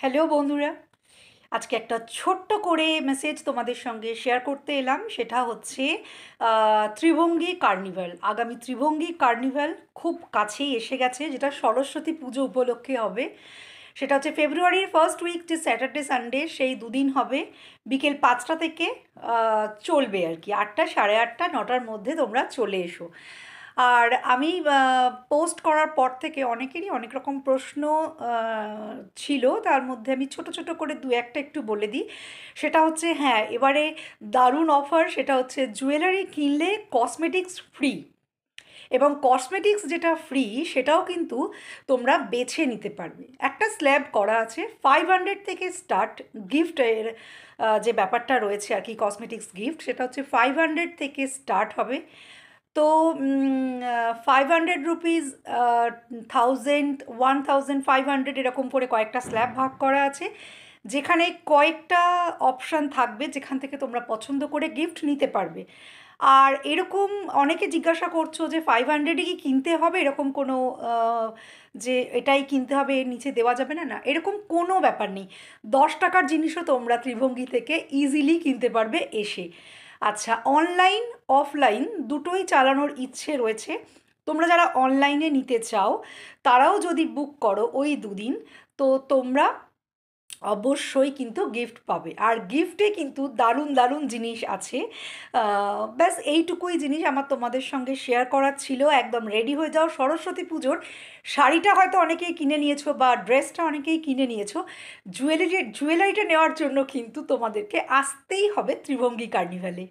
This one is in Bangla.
হ্যালো বন্ধুরা, আজকে একটা ছোট্ট করে মেসেজ তোমাদের সঙ্গে শেয়ার করতে এলাম। সেটা হচ্ছে ত্রিভঙ্গী কার্নিভাল। আগামী ত্রিভঙ্গী কার্নিভাল খুব কাছেই এসে গেছে, যেটা সরস্বতী পুজো উপলক্ষে হবে। সেটা হচ্ছে ফেব্রুয়ারির ফার্স্ট উইক, যে স্যাটারডে সানডে, সেই দুদিন হবে। বিকেল 5টা থেকে চলবে আর কি, 8টা, সাড়ে 8টা, 9টার মধ্যে তোমরা চলে এসো। আর আমি পোস্ট করার পর থেকে অনেকেরই অনেক রকম প্রশ্ন ছিল, তার মধ্যে আমি ছোট ছোট করে দু একটা একটু বলে দিই। সেটা হচ্ছে, হ্যাঁ, এবারে দারুণ অফার। সেটা হচ্ছে জুয়েলারি কিনলে কসমেটিক্স ফ্রি, এবং কসমেটিক্স যেটা ফ্রি সেটাও কিন্তু তোমরা বেছে নিতে পারবে। একটা স্ল্যাব করা আছে, 500 থেকে স্টার্ট গিফটের যে ব্যাপারটা রয়েছে আর কি, কসমেটিক্স গিফট, সেটা হচ্ছে 500 থেকে স্টার্ট হবে। তো 500 রুপিস, 1500 এরকম করে কয়েকটা স্ল্যাব ভাগ করা আছে, যেখানে কয়েকটা অপশান থাকবে যেখান থেকে তোমরা পছন্দ করে গিফট নিতে পারবে। আর এরকম অনেকে জিজ্ঞাসা করছো যে 500-ই কি কিনতে হবে, এরকম কোনো যে এটাই কিনতে হবে, এর নিচে দেওয়া যাবে না, না, এরকম কোনো ব্যাপার নেই। 10 টাকার জিনিসও তোমরা ত্রিভঙ্গি থেকে ইজিলি কিনতে পারবে এসে। আচ্ছা, অনলাইন অফলাইন দুটোই চালানোর ইচ্ছে রয়েছে। তোমরা যারা অনলাইনে নিতে চাও তারাও যদি বুক করো ওই দুদিন, তো তোমরা অবশ্যই কিন্তু গিফট পাবে। আর গিফটে কিন্তু দারুণ দারুণ জিনিস আছে। ব্যাস এইটুকুই জিনিস আমার তোমাদের সঙ্গে শেয়ার করার ছিল। একদম রেডি হয়ে যাও, সরস্বতী পুজোর শাড়িটা হয়তো অনেকেই কিনে নিয়েছো বা ড্রেসটা অনেকেই কিনে নিয়েছো। জুয়েলারিটা নেওয়ার জন্য কিন্তু তোমাদেরকে আসতেই হবে ত্রিভঙ্গী কার্নিভালে।